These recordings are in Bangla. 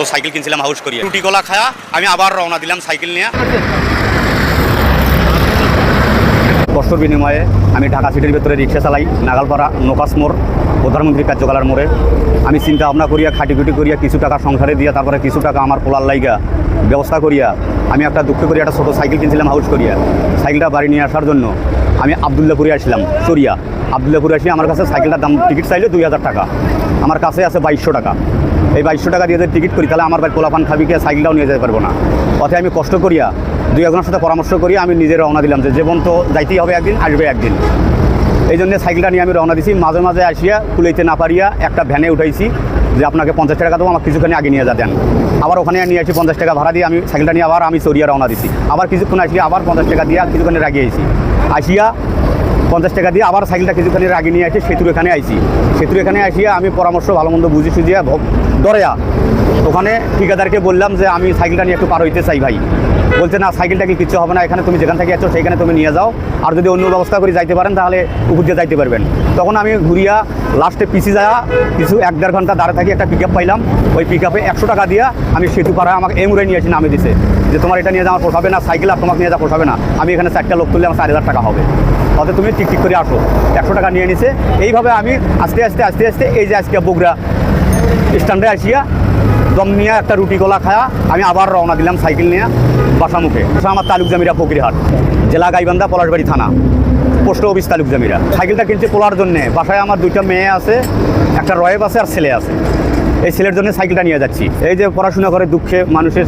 ছোট সাইকেল কিনছিলাম হাউস করিয়া, রুটি কলা খায়া আমি আবার রওনা দিলাম সাইকেল নিয়ে। কষ্টর বিনিময়ে আমি ঢাকা সিটির ভেতরে রিক্সা চালাই, নাগালপাড়া নোকাস মোড়, প্রধানমন্ত্রী কার্যকালার মোড়ে। আমি চিন্তা ভাবনা করিয়া খাটিকুটি করিয়া কিছু টাকা সংসারে দিয়া, তারপরে কিছু টাকা আমার পোলার লাইগা ব্যবস্থা করিয়া আমি একটা দুঃখ করিয়া একটা ছোটো সাইকেল কিনছিলাম হাউস করিয়া। সাইকেলটা বাড়ি নিয়ে আসার জন্য আমি আবদুল্লাপুরে আসলাম, চরিয়া আবদুল্লাপুরে আসি। আমার কাছে সাইকেলটার দাম টিকিট চাইলে 2000 টাকা, আমার কাছে আছে 2200 টাকা। এই 2200 টাকা দিয়ে যদি টিকিট করি তাহলে আমার বাড়ি পোলাপান খাবিকে সাইকেলটাও নিয়ে যেতে পারবো না। অথবা আমি কষ্ট করিয়া দুই একজনের সাথে পরামর্শ করি আমি নিজে রওনা দিলাম যে জীবন তো যাইতেই হবে, একদিন আসবে একদিন। এই জন্য সাইকেলটা নিয়ে আমি রওনা দিছি। মাঝে মাঝে আসিয়া কুলাইতে না পারিয়া একটা ভ্যানে উঠাইছি যে আপনাকে 50 টাকা দেবো, আমার কিছুখানি আগে নিয়ে যাতেন। আবার ওখানে নিয়ে আসি 50 টাকা ভাড়া দিয়ে আমি সাইকেলটা নিয়ে আবার আমি চরিয়া রওনা দিছি। আবার কিছুক্ষণ আসিয়া আবার 50 টাকা দিয়ে কিছুখানি রাগি আইছি। আসিয়া 50 টাকা দিয়ে আবার সাইকেলটা কিছুখানি রাগি নিয়ে আসি সেতুর এখানে আইছি। সেতুর এখানে আসিয়া আমি পরামর্শ ভালো মন্দ বুঝি সুঝিয়া দরেয়া ওখানে ঠিকাদারকে বললাম যে আমি সাইকেলটা নিয়ে একটু পার হইতে চাই ভাই। বলছে না, সাইকেলটা কি কিছু হবে না, এখানে তুমি যেখান থেকে আছো সেইখানে তুমি নিয়ে যাও, আর যদি অন্য ব্যবস্থা করে যাইতে পারেন তাহলে উপর দিয়ে যাইতে পারবেন। তখন আমি ঘুরিয়া লাস্টে পিছি যাওয়া কিছু 1-1.5 ঘন্টা দাঁড়ে থাকি, একটা পিক আপ পাইলাম। ওই পিক আপে 100 টাকা দিয়া আমি সেতু পাড়ায় আমাকে এমুরে নিয়ে আসি, নামে দিছে যে তোমার এটা নিয়ে যাওয়া পোষাবে না, সাইকেল আর তোমাকে নিয়ে যাওয়া পোষাবে না, আমি এখানে 4টা লোক তুললে আমার 4000 টাকা হবে, অতএব তুমি ঠিক করে আসো। 100 টাকা নিয়ে নিছে। এইভাবে আমি আস্তে আস্তে এই যে আজকে বগুড়া স্ট্যান্ডে আসিয়া দম নিয়ে একটা রুটি কলা খায়া আমি আবার রওনা দিলাম সাইকেল নিয়ে বাসামুখে। আমার তালুক জামিরা ফকিরহাট, জেলা গাইবান্ধা, পলাশবাড়ি থানা, পোস্ট অফিস তালুক জামিরা। সাইকেলটা কিনতে পোলার জন্যে। বাসায় আমার 2টা মেয়ে আছে, একটা রয়েব আছে আর ছেলে আছে। এই ছেলের জন্য সাইকেলটা নিয়ে যাচ্ছি। এই যে পড়াশোনা করে দুঃখে মানুষের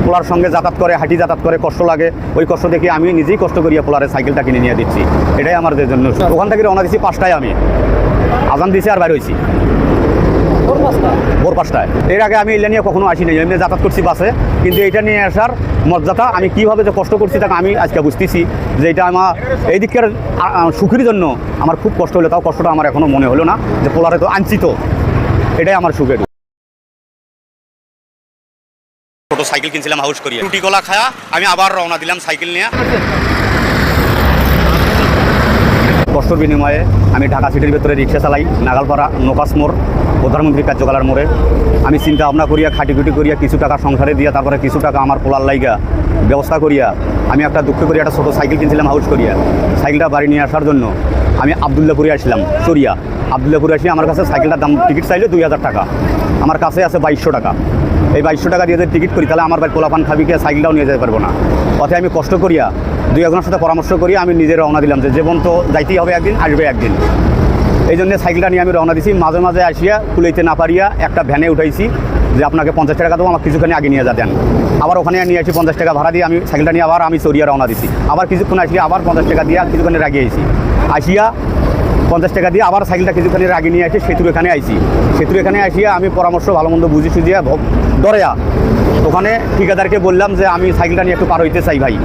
পোলার সঙ্গে যাতায়াত করে, হাঁটি যাতায়াত করে, কষ্ট লাগে, ওই কষ্ট দেখে আমি নিজেই কষ্ট করিয়া পোলারে সাইকেলটা কিনে নিয়ে দিচ্ছি। এটাই আমাদের জন্য। ওখান থেকে রওনা দিচ্ছি 5টায়, আমি আজান দিছি আর বাইর হয়েছি ভোর 5টায়। এর আগে আমি এটা নিয়ে কখনো আসি নাই, এমনি যাতায়াত করছি বাসে। কিন্তু এটা নিয়ে আসার মর্যাদা আমি কীভাবে যে কষ্ট করছি তাকে আমি আজকে বুঝতেছি যে এটা আমার এই দিকের সুখের জন্য আমার খুব কষ্ট হলো, তাও কষ্টটা আমার এখনও মনে হলো না যে পোলারে তো আনছি, তো এটাই আমার সুখের। ছোট সাইকেল কিনছিলাম হাউস করিয়া, রুটি কলা খায়া আমি আবার রওনা দিলাম সাইকেল নিয়ে। কষ্টর বিনিময়ে আমি ঢাকা সিটির ভেতরে রিক্সা চালাই, নাগালপাড়া নোকাস মোড়, প্রধানমন্ত্রী কার্যকালার মোড়ে। আমি চিন্তা ভাবনা করিয়া খাটিকুটি করিয়া কিছু টাকা সংসারে দিয়া, তারপরে কিছু টাকা আমার পোলার লাইগা ব্যবস্থা করিয়া আমি একটা দুঃখ করিয়া একটা ছোটো সাইকেল কিনছিলাম হাউস করিয়া। সাইকেলটা বাড়ি নিয়ে আসার জন্য আমি আবদুল্লাপুরে আসলাম, চরিয়া আবদুল্লাপুরে আসি। আমার কাছে সাইকেলটার দাম টিকিট চাইলে 2000 টাকা, আমার কাছে আছে 2200 টাকা। এই 2200 টাকা দিয়ে যদি টিকিট করি তাহলে আমার বাড়ি পোলাপান খাবিকে সাইকেলটাও নিয়ে যেতে পারবো না। অথবা আমি কষ্ট করিয়া দুই একজনের সাথে পরামর্শ করি আমি নিজে রওনা দিলাম যে জীবন তো যাইতেই হবে, একদিন আসবে একদিন। এই জন্য সাইকেলটা নিয়ে আমি রওনা দিছি। মাঝে মাঝে আসিয়া কুলাইতে না পারিয়া একটা ভ্যানে উঠাইছি যে আপনাকে 50 টাকা দেবো, আমার কিছুখানি আগে নিয়ে যাতেন। আবার ওখানে নিয়ে আসি 50 টাকা ভাড়া দিয়ে আমি সাইকেলটা নিয়ে আবার আমি চরিয়া রওনা দিছি। আবার কিছুক্ষণ আসিয়া আবার 50 টাকা দিয়ে কিছুখানি রাগি আইছি। আসিয়া 50 টাকা দিয়ে আবার সাইকেলটা কিছুখানি রাগি নিয়ে আসি সেতুর এখানে আইছি। সেতুর এখানে আসিয়া আমি পরামর্শ ভালো মন্দ বুঝি সুঝিয়া দরেয়া ওখানে ঠিকাদারকে বললাম যে আমি সাইকেলটা নিয়ে একটু পার হইতে চাই ভাই।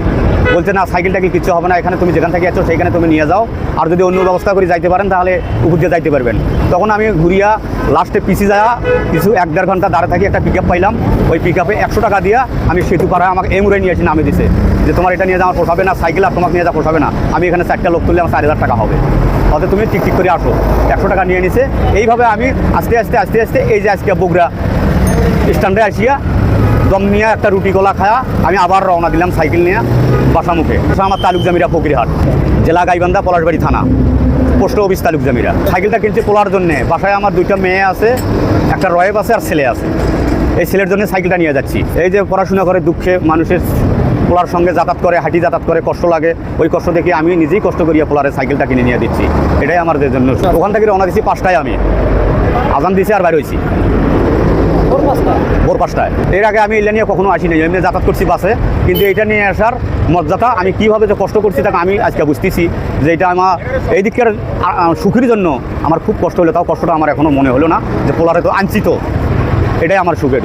বলছে না, সাইকেলটা কি কিছু হবে না, এখানে তুমি যেখান থেকে আছো সেইখানে তুমি নিয়ে যাও, আর যদি অন্য ব্যবস্থা করে যাইতে পারেন তাহলে উপর দিয়ে যাইতে পারবেন। তখন আমি ঘুরিয়া লাস্টে পিছি যাওয়া কিছু 1-1.5 ঘন্টা দাঁড়ে থাকি, একটা পিক আপ পাইলাম। ওই পিক আপে 100 টাকা দিয়া আমি সেতু পাড়ায় আমাকে এমুরে নিয়ে আসি, নামে দিছে যে তোমার এটা নিয়ে যাওয়া পোষাবে না, সাইকেল আর তোমাকে নিয়ে যাওয়া পোষাবে না, আমি এখানে 4টা লোক তুললে আমার 4000 টাকা হবে, অতএব তুমি ঠিক করে আসো। 100 টাকা নিয়ে নিছে। এইভাবে আমি আস্তে আস্তে এই যে আজকে বগুড়া স্ট্যান্ডে আসিয়া দম নিয়ে একটা রুটি কলা খায়া আমি আবার রওনা দিলাম সাইকেল নিয়ে বাসামুখে। আমার তালুক জামিরা ফকিরহাট, জেলা গাইবান্ধা, পলাশবাড়ি থানা, পোস্ট অফিস তালুক জামিরা। সাইকেলটা কিনতে পোলার জন্যে। বাসায় আমার 2টা মেয়ে আছে, একটা রয়েব আছে আর ছেলে আছে। এই ছেলের জন্য সাইকেলটা নিয়ে যাচ্ছি। এই যে পড়াশোনা করে দুঃখে মানুষের পোলার সঙ্গে যাতায়াত করে, হাঁটি যাতায়াত করে, কষ্ট লাগে, ওই কষ্ট দেখে আমি নিজেই কষ্ট করিয়া পোলারে সাইকেলটা কিনে নিয়ে দিচ্ছি। এটাই আমাদের জন্য। ওখান থেকে রওনা দিচ্ছি 5টায়, আমি আজান দিছি আর বাইর হয়েছি ভোর 5টায়। এর আগে আমি এটা নিয়ে কখনো আসি নাই, এমনি যাতায়াত করছি বাসে। কিন্তু এটা নিয়ে আসার মর্যাদা আমি কীভাবে যে কষ্ট করছি তাকে আমি আজকে বুঝতেছি যে এটা আমার এই দিকের সুখের জন্য আমার খুব কষ্ট হলো, তাও কষ্টটা আমার এখনও মনে হলো না যে পোলারে তো আনছি, তো এটাই আমার সুখের।